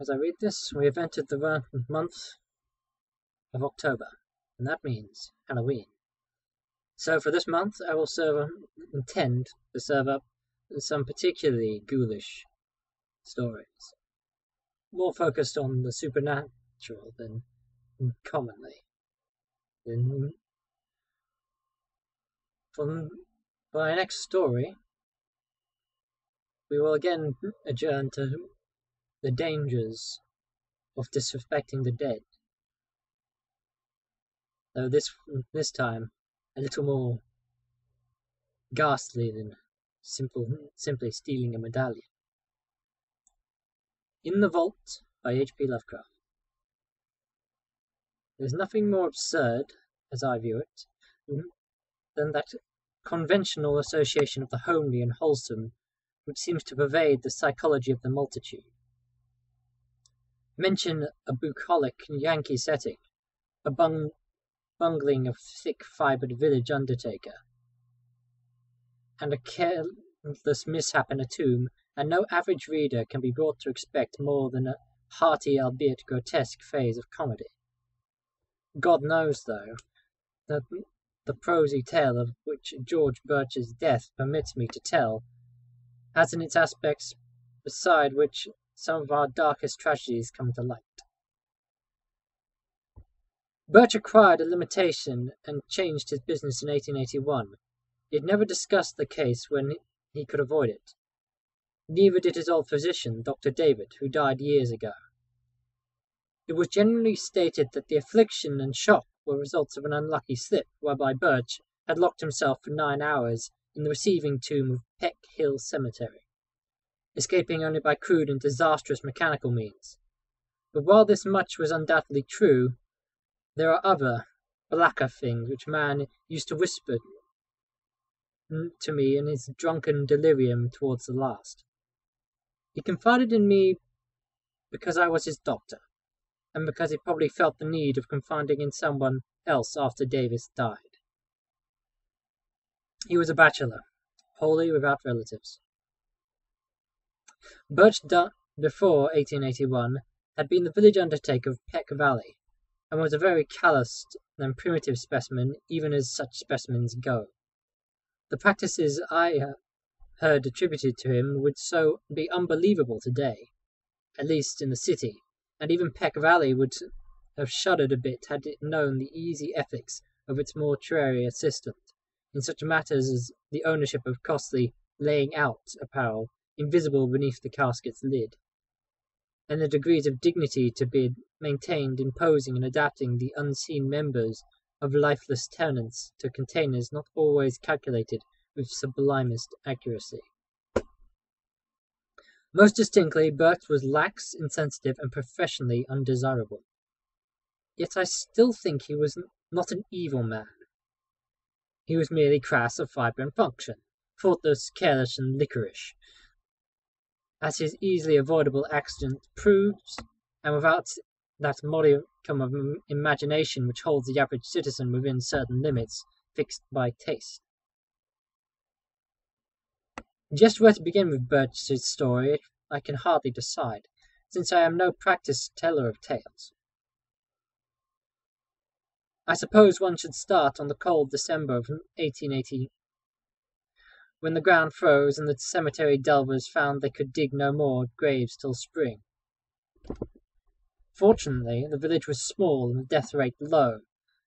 As I read this, we have entered the month of October, and that means Halloween. So for this month, I will intend to serve up some particularly ghoulish stories, more focused on the supernatural than commonly. For our next story, we will again adjourn to the dangers of disrespecting the dead, though this time a little more ghastly than simply stealing a medallion. In the Vault by H.P. Lovecraft. There's nothing more absurd, as I view it, than that conventional association of the homely and wholesome which seems to pervade the psychology of the multitude. Mention a bucolic Yankee setting, a bungling of thick-fibred village undertaker, and a careless mishap in a tomb, and no average reader can be brought to expect more than a hearty albeit grotesque phase of comedy. God knows, though, that the prosy tale of which George Birch's death permits me to tell has in its aspects beside which some of our darkest tragedies come to light. Birch acquired a limitation and changed his business in 1881. He had never discussed the case when he could avoid it. Neither did his old physician, Dr. David, who died years ago. It was generally stated that the affliction and shock were results of an unlucky slip, whereby Birch had locked himself for 9 hours in the receiving tomb of Peck Hill Cemetery, escaping only by crude and disastrous mechanical means. But while this much was undoubtedly true, there are other, blacker things which man used to whisper to me in his drunken delirium towards the last. He confided in me because I was his doctor, and because he probably felt the need of confiding in someone else after Davis died. He was a bachelor, wholly without relatives. Birch, before 1881, had been the village undertaker of Peck Valley, and was a very calloused and primitive specimen, even as such specimens go. The practices I heard attributed to him would so be unbelievable today, at least in the city, and even Peck Valley would have shuddered a bit had it known the easy ethics of its mortuary assistant, in such matters as the ownership of costly laying-out apparel invisible beneath the casket's lid, and the degrees of dignity to be maintained in posing and adapting the unseen members of lifeless tenants to containers not always calculated with sublimest accuracy. Most distinctly, Birch was lax, insensitive, and professionally undesirable. Yet I still think he was not an evil man. He was merely crass of fibre and function, thoughtless, careless, and liquorish, as his easily avoidable accident proves, and without that modicum of imagination which holds the average citizen within certain limits fixed by taste. Just where to begin with Birch's story I can hardly decide, since I am no practised teller of tales. I suppose one should start on the cold December of 1880, when the ground froze and the cemetery delvers found they could dig no more graves till spring. Fortunately, the village was small and the death rate low,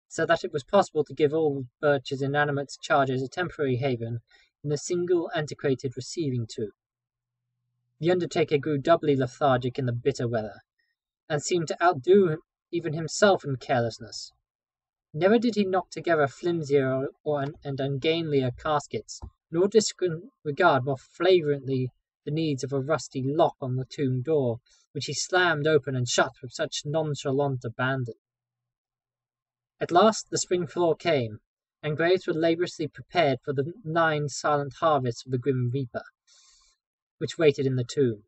so that it was possible to give all Birch's inanimate charges a temporary haven in a single antiquated receiving tomb. The undertaker grew doubly lethargic in the bitter weather, and seemed to outdo even himself in carelessness. Never did he knock together flimsier and ungainlier caskets, nor disregard more flagrantly the needs of a rusty lock on the tomb door, which he slammed open and shut with such nonchalant abandon. At last the spring thaw came, and graves were laboriously prepared for the 9 silent harvests of the grim reaper, which waited in the tomb.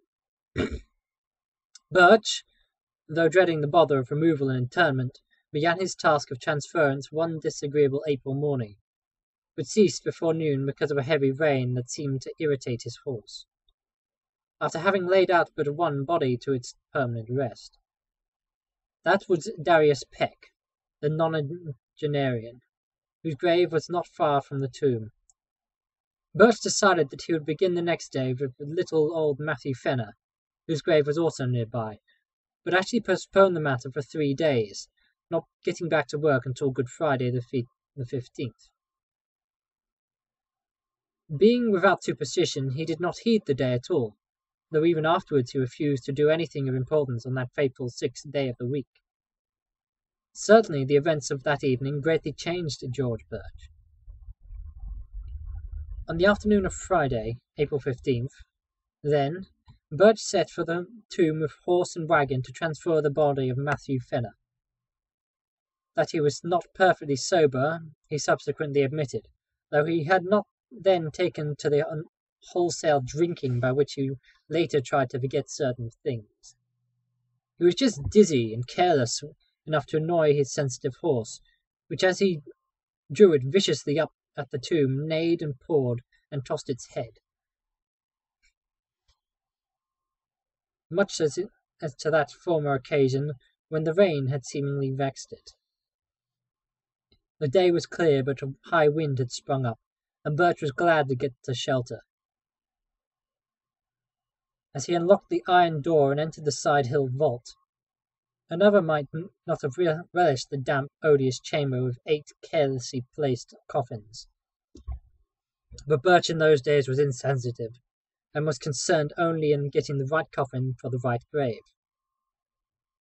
Birch, though dreading the bother of removal and interment, began his task of transference one disagreeable April morning, but ceased before noon because of a heavy rain that seemed to irritate his horse. after having laid out but one body to its permanent rest. That was Darius Peck, the nonagenarian, whose grave was not far from the tomb. Birch decided that he would begin the next day with little old Matthew Fenner, whose grave was also nearby, but actually postponed the matter for 3 days, not getting back to work until Good Friday the 15th. Being without superstition, he did not heed the day at all, though even afterwards he refused to do anything of importance on that fateful 6th day of the week. Certainly the events of that evening greatly changed George Birch. On the afternoon of Friday, April 15th, then, Birch set for the tomb with horse and wagon to transfer the body of Matthew Fenner. That he was not perfectly sober, he subsequently admitted, though he had not then taken to the wholesale drinking by which he later tried to forget certain things. He was just dizzy and careless enough to annoy his sensitive horse, which as he drew it viciously up at the tomb, neighed and pawed and tossed its head, much as to that former occasion when the rain had seemingly vexed it. The day was clear, but a high wind had sprung up, and Birch was glad to get to shelter. As he unlocked the iron door and entered the side hill vault, another might not have relished the damp, odious chamber with 8 carelessly placed coffins. But Birch in those days was insensitive, and was concerned only in getting the right coffin for the right grave.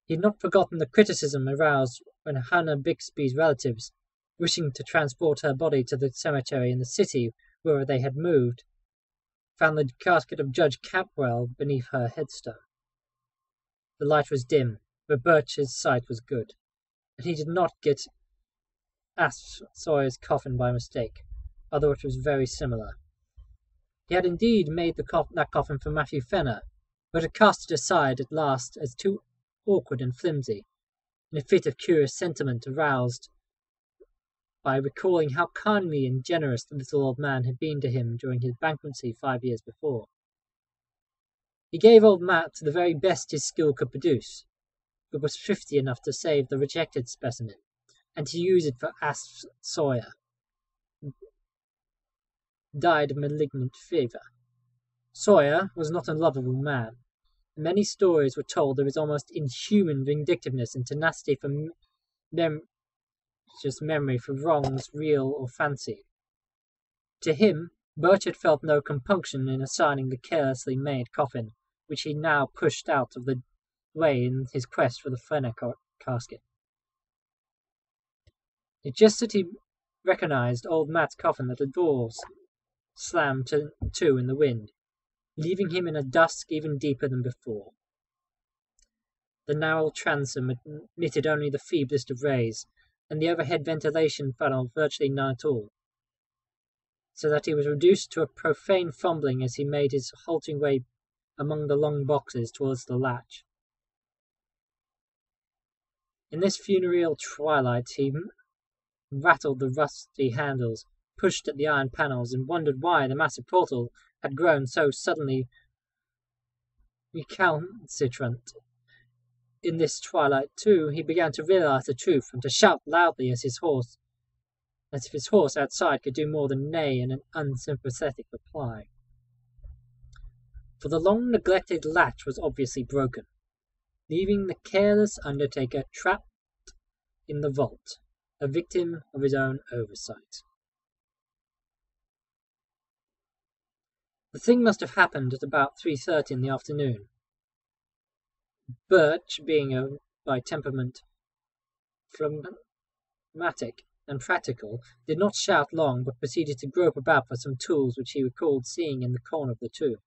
He had not forgotten the criticism aroused when Hannah Bixby's relatives, wishing to transport her body to the cemetery in the city where they had moved, found the casket of Judge Capwell beneath her headstone. The light was dim, but Birch's sight was good, and he did not get Asp Sawyer's coffin by mistake, although it was very similar. He had indeed made that coffin for Matthew Fenner, but had cast it aside at last as too awkward and flimsy, in a fit of curious sentiment aroused by recalling how kindly and generous the little old man had been to him during his bankruptcy 5 years before. He gave old Matt the very best his skill could produce, but was thrifty enough to save the rejected specimen, and to use it for Asp Sawyer, died of malignant fever. Sawyer was not a lovable man. Many stories were told of his almost inhuman vindictiveness and tenacity for memory for wrongs real or fancied. To him, Birch had felt no compunction in assigning the carelessly made coffin, which he now pushed out of the way in his quest for the Fenner casket. It just that he recognized old Matt's coffin that the doors slammed to in the wind, leaving him in a dusk even deeper than before. The narrow transom admitted only the feeblest of rays, and the overhead ventilation funnel virtually none at all, so that he was reduced to a profane fumbling as he made his halting way among the long boxes towards the latch. In this funereal twilight he rattled the rusty handles, pushed at the iron panels, and wondered why the massive portal had grown so suddenly recalcitrant. In this twilight, too, he began to realize the truth, and to shout loudly as if his horse outside could do more than neigh in an unsympathetic reply. For the long-neglected latch was obviously broken, leaving the careless undertaker trapped in the vault, a victim of his own oversight. The thing must have happened at about 3:30 in the afternoon. Birch, being by temperament phlegmatic and practical, did not shout long, but proceeded to grope about for some tools which he recalled seeing in the corner of the tomb.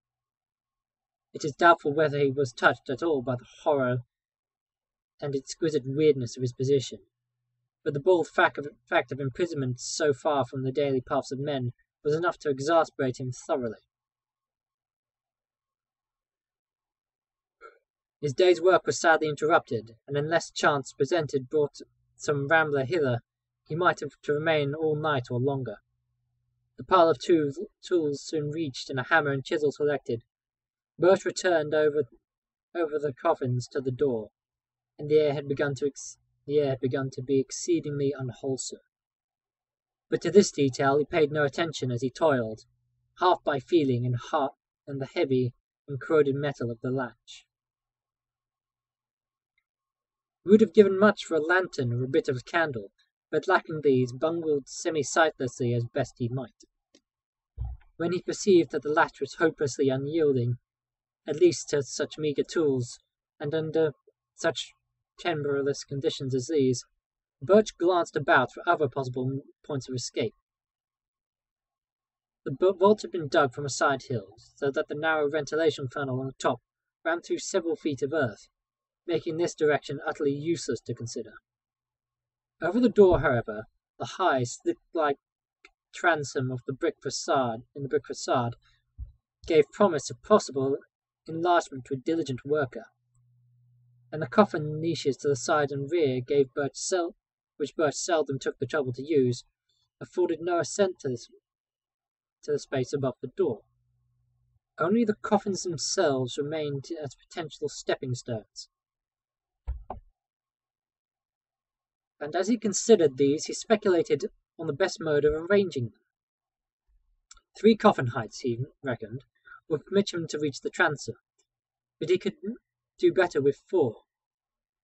It is doubtful whether he was touched at all by the horror and exquisite weirdness of his position, but the bald fact of imprisonment so far from the daily paths of men was enough to exasperate him thoroughly. His day's work was sadly interrupted, and unless chance presented brought some rambler hither, he might have to remain all night or longer. The pile of tools soon reached, and a hammer and chisel selected, Birch returned over the coffins to the door, and the air had begun to be exceedingly unwholesome. But to this detail he paid no attention as he toiled, half by feeling and half in the heavy and corroded metal of the latch. He would have given much for a lantern or a bit of candle, but lacking these, bungled semi-sightlessly as best he might. When he perceived that the latch was hopelessly unyielding, at least to such meagre tools, and under such temporarless conditions as these, Birch glanced about for other possible points of escape. The vault had been dug from a side hill, so that the narrow ventilation funnel on the top ran through several feet of earth, making this direction utterly useless to consider. Over the door, however, the high, slit-like transom of the brick facade gave promise of possible enlargement to a diligent worker, and the coffin niches to the side and rear which Birch seldom took the trouble to use, afforded no ascent to the space above the door. Only the coffins themselves remained as potential stepping stones. And as he considered these, he speculated on the best mode of arranging them. 3 coffin heights, he reckoned, would permit him to reach the transom, but he could do better with 4.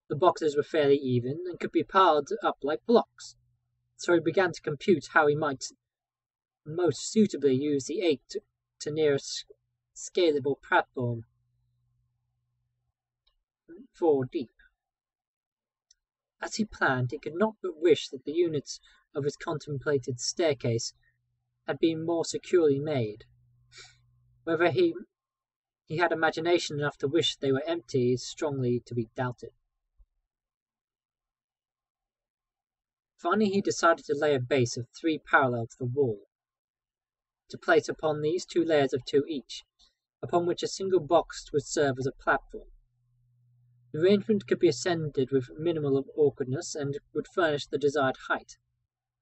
The boxes were fairly even, and could be piled up like blocks, so he began to compute how he might most suitably use the 8 to near a scalable platform 4 deep. As he planned, he could not but wish that the units of his contemplated staircase had been more securely made. Whether he had imagination enough to wish they were empty is strongly to be doubted. Finally, he decided to lay a base of 3 parallel to the wall, to place upon these 2 layers of 2 each, upon which a single box would serve as a platform. The arrangement could be ascended with minimal awkwardness, and would furnish the desired height.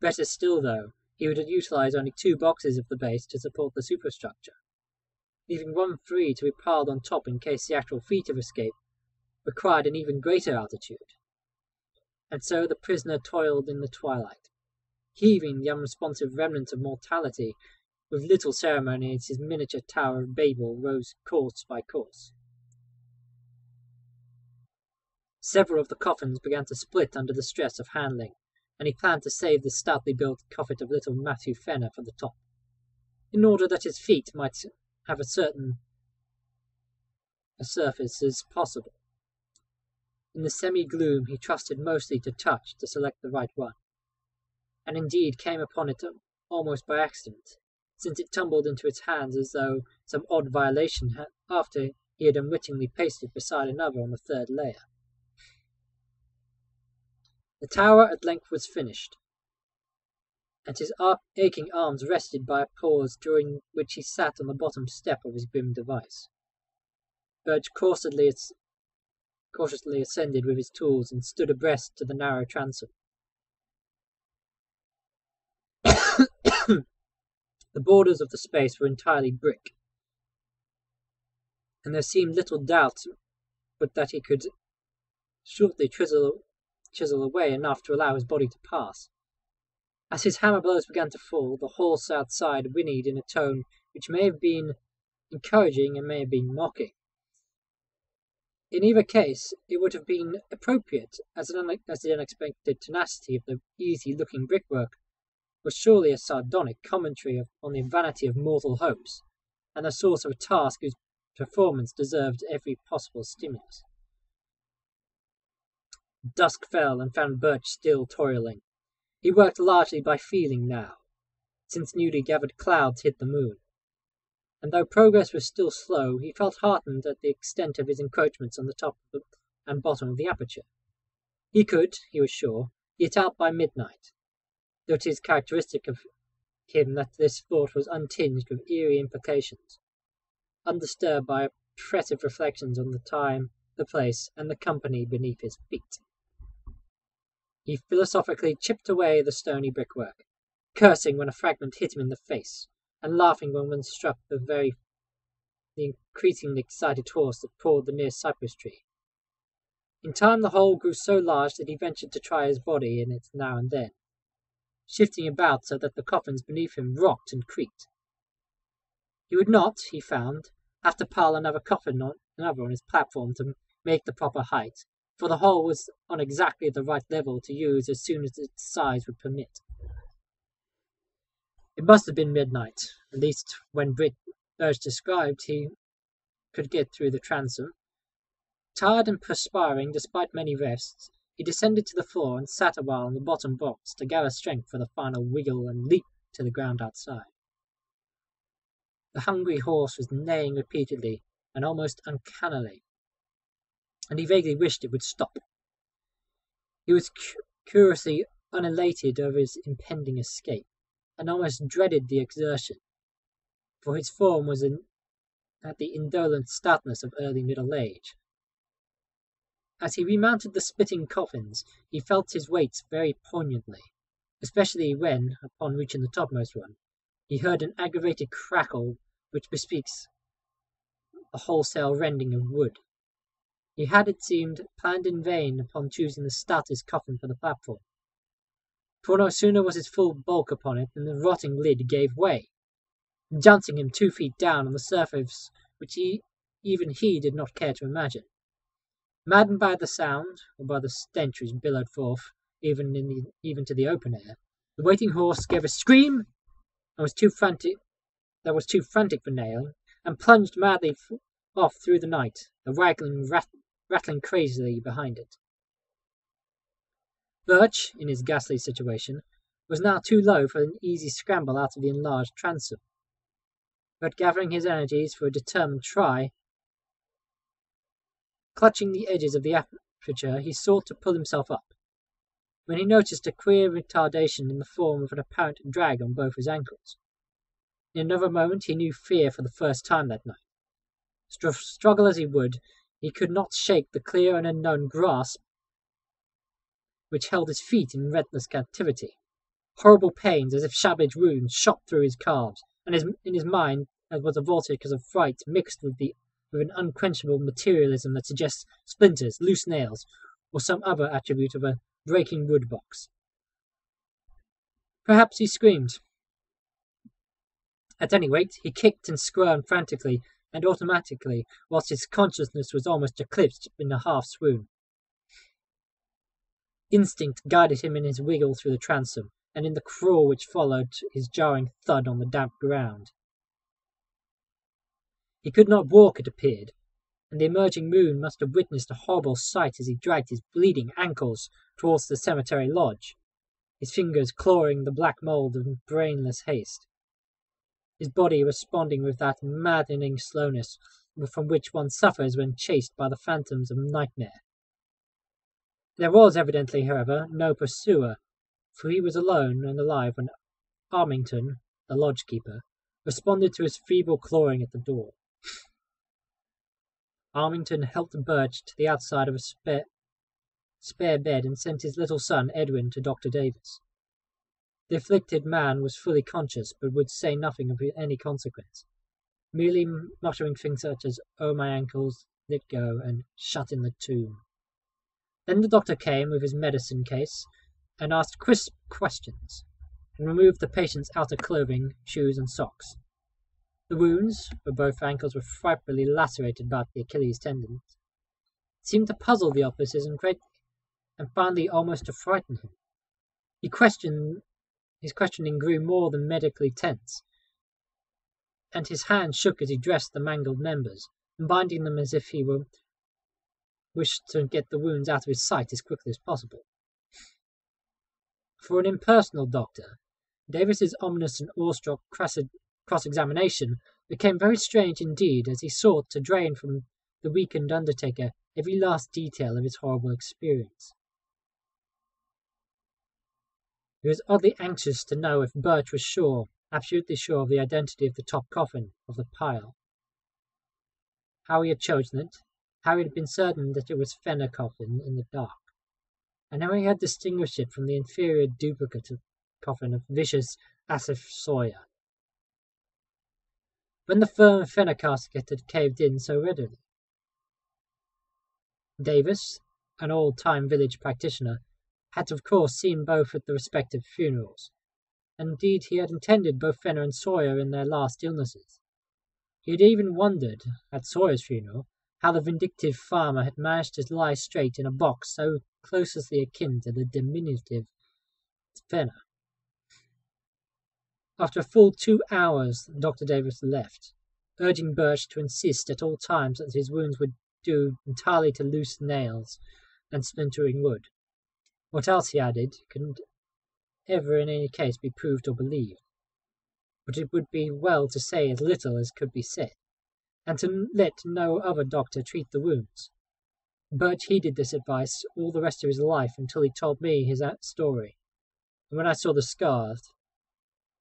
Better still, though, he would utilize only 2 boxes of the base to support the superstructure, leaving 1 free to be piled on top in case the actual feat of escape required an even greater altitude. And so the prisoner toiled in the twilight, heaving the unresponsive remnant of mortality with little ceremony as his miniature Tower of Babel rose course by course. Several of the coffins began to split under the stress of handling, and he planned to save the stoutly built coffin of little Matthew Fenner for the top, in order that his feet might have as certain a surface as possible. In the semi-gloom he trusted mostly to touch to select the right one, and indeed came upon it almost by accident, since it tumbled into his hands as though some odd violation after he had unwittingly placed it beside another on the 3rd layer. The tower at length was finished, and his aching arms rested by a pause during which he sat on the bottom step of his grim device. Birch cautiously ascended with his tools and stood abreast to the narrow transom. The borders of the space were entirely brick, and there seemed little doubt but that he could shortly chisel away enough to allow his body to pass. As his hammer blows began to fall, the horse outside whinnied in a tone which may have been encouraging and may have been mocking. In either case, it would have been appropriate, as the unexpected tenacity of the easy-looking brickwork was surely a sardonic commentary on the vanity of mortal hopes, and the source of a task whose performance deserved every possible stimulus. Dusk fell and found Birch still toiling. He worked largely by feeling now, since newly gathered clouds hid the moon, and though progress was still slow, he felt heartened at the extent of his encroachments on the top and bottom of the aperture. He could, he was sure, get out by midnight, though it is characteristic of him that this thought was untinged with eerie implications, undisturbed by oppressive reflections on the time, the place, and the company beneath his feet. He philosophically chipped away the stony brickwork, cursing when a fragment hit him in the face, and laughing when one struck the the increasingly excited horse that pulled the near cypress tree. In time the hole grew so large that he ventured to try his body in it now and then, shifting about so that the coffins beneath him rocked and creaked. He would not, he found, have to pile another on his platform to make the proper height, for the hole was on exactly the right level to use as soon as its size would permit. It must have been midnight, at least when Birch described he could get through the transom. Tired and perspiring despite many rests, he descended to the floor and sat a while on the bottom box to gather strength for the final wiggle and leap to the ground outside. The hungry horse was neighing repeatedly and almost uncannily, and he vaguely wished it would stop. He was curiously unelated over his impending escape, and almost dreaded the exertion, for his form was at the indolent stoutness of early middle age. As he remounted the spitting coffins, he felt his weight very poignantly, especially when, upon reaching the topmost one, he heard an aggravated crackle which bespeaks a wholesale rending of wood. He had, it seemed, planned in vain upon choosing the stoutest coffin for the platform, for no sooner was his full bulk upon it than the rotting lid gave way, jouncing him 2 feet down on the surface which even he did not care to imagine. Maddened by the sound, or by the stench which billowed forth even to the open air, the waiting horse gave a scream that was too frantic for nailing, and plunged madly off through the night, the wagon rattling crazily behind it. Birch, in his ghastly situation, was now too low for an easy scramble out of the enlarged transom, but gathering his energies for a determined try, clutching the edges of the aperture, he sought to pull himself up, when he noticed a queer retardation in the form of an apparent drag on both his ankles. In another moment he knew fear for the first time that night. Struggle as he would, he could not shake the clear and unknown grasp which held his feet in relentless captivity. Horrible pains, as if savage wounds, shot through his calves, and in his mind was a vortex of fright mixed with an unquenchable materialism that suggests splinters, loose nails, or some other attribute of a breaking wood box. Perhaps he screamed. At any rate, he kicked and squirmed frantically and automatically, whilst his consciousness was almost eclipsed in a half-swoon. Instinct guided him in his wiggle through the transom, and in the crawl which followed his jarring thud on the damp ground. He could not walk, it appeared, and the emerging moon must have witnessed a horrible sight as he dragged his bleeding ankles towards the cemetery lodge, his fingers clawing the black mould in brainless haste, his body responding with that maddening slowness from which one suffers when chased by the phantoms of nightmare. There was evidently, however, no pursuer, for he was alone and alive when Armington, the lodge-keeper, responded to his feeble clawing at the door. Armington helped Birch to the outside of a spare bed and sent his little son, Edwin, to Dr. Davis. The afflicted man was fully conscious, but would say nothing of any consequence, merely muttering things such as, "Oh, my ankles, let go," and "shut in the tomb." Then the doctor came with his medicine case and asked crisp questions, and removed the patient's outer clothing, shoes, and socks. The wounds, for both ankles were frightfully lacerated about the Achilles tendons, seemed to puzzle the officers greatly, and finally almost to frighten him. His questioning grew more than medically tense, and his hand shook as he dressed the mangled members, binding them as if he wished to get the wounds out of his sight as quickly as possible. For an impersonal doctor, Davis's ominous and awestruck cross-examination became very strange indeed as he sought to drain from the weakened undertaker every last detail of his horrible experience. He was oddly anxious to know if Birch was absolutely sure of the identity of the top coffin of the pile, how he had chosen it, how he had been certain that it was Fenner coffin in the dark, and how he had distinguished it from the inferior duplicate coffin of vicious Asaph Sawyer. when the firm Fenner casket had caved in so readily. Davis, an old-time village practitioner, had of course seen both at the respective funerals. Indeed, he had attended both Fenner and Sawyer in their last illnesses. He had even wondered, at Sawyer's funeral, how the vindictive farmer had managed to lie straight in a box so closely akin to the diminutive Fenner. After a full 2 hours, Dr. Davis left, urging Birch to insist at all times that his wounds were due entirely to loose nails and splintering wood. What else, he added, couldn't ever in any case be proved or believed. But it would be well to say as little as could be said, and to let no other doctor treat the wounds. Birch heeded this advice all the rest of his life until he told me his story, and when I saw the scars,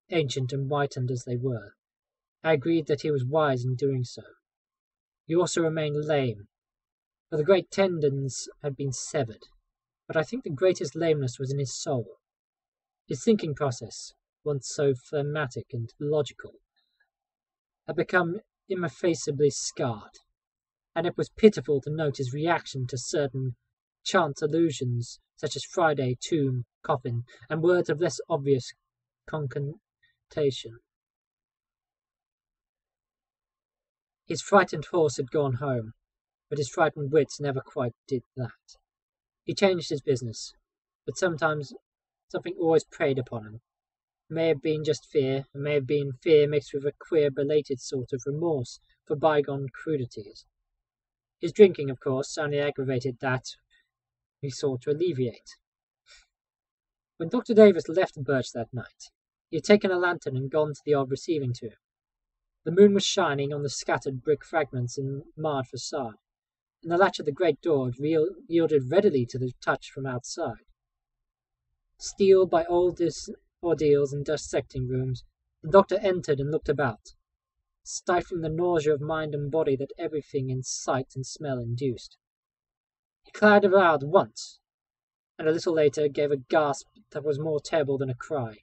ancient and whitened as they were, I agreed that he was wise in doing so. He also remained lame, for the great tendons had been severed, but I think the greatest lameness was in his soul. His thinking process, once so phlegmatic and logical, had become ineffaceably scarred, and it was pitiful to note his reaction to certain chance allusions such as Friday, tomb, coffin, and words of less obvious connotation. His frightened horse had gone home, but his frightened wits never quite did that. He changed his business, but sometimes something always preyed upon him. It may have been just fear, it may have been fear mixed with a queer belated sort of remorse for bygone crudities. His drinking, of course, only aggravated that he sought to alleviate. When Dr. Davis left Birch that night, he had taken a lantern and gone to the old receiving tomb. The moon was shining on the scattered brick fragments and marred facade, and the latch of the great door yielded readily to the touch from outside. Steeled by old ordeals and dissecting rooms, the doctor entered and looked about, stifling the nausea of mind and body that everything in sight and smell induced. He cried aloud once, and a little later gave a gasp that was more terrible than a cry.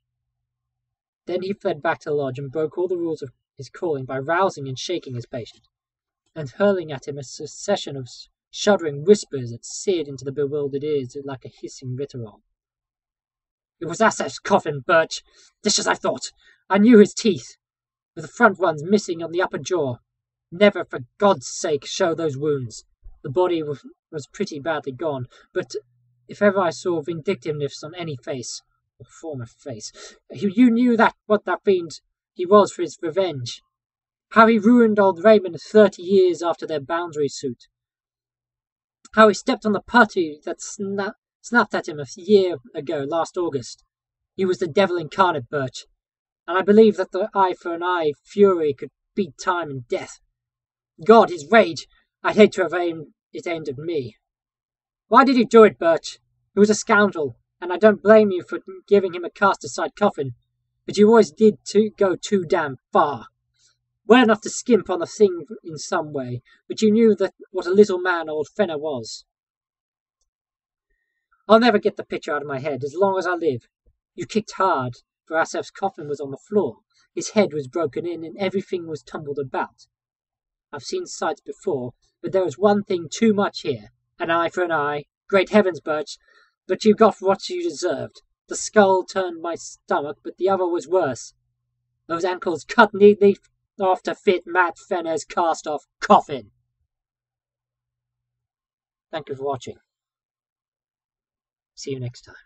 Then he fled back to the lodge and broke all the rules of his calling by rousing and shaking his patient, and hurling at him a succession of shuddering whispers that seared into the bewildered ears like a hissing vitriol. It was Asaph's coffin, Birch, just as I thought. I knew his teeth, with the front ones missing on the upper jaw. Never, for God's sake, show those wounds. The body was pretty badly gone, but if ever I saw vindictiveness on any face, or form of face, you knew what that fiend he was for his revenge. How he ruined old Raymond 30 years after their boundary suit. How he stepped on the putty that snapped at him a year ago, last August. He was the devil incarnate, Birch, and I believe that the eye for an eye fury could beat time and death. God, his rage! I'd hate to have it aimed at me. Why did you do it, Birch? He was a scoundrel, and I don't blame you for giving him a cast-aside coffin, but you always did go too damn far. Well enough to skimp on the thing in some way, but you knew what a little man old Fenner was. I'll never get the picture out of my head as long as I live. You kicked hard, for Asaph's coffin was on the floor. His head was broken in, and everything was tumbled about. I've seen sights before, but there was one thing too much here. An eye for an eye. Great heavens, Birch, but you got what you deserved. The skull turned my stomach, but the other was worse. Those ankles cut neatly off to fit Matt Fenner's cast-off coffin. Thank you for watching. See you next time.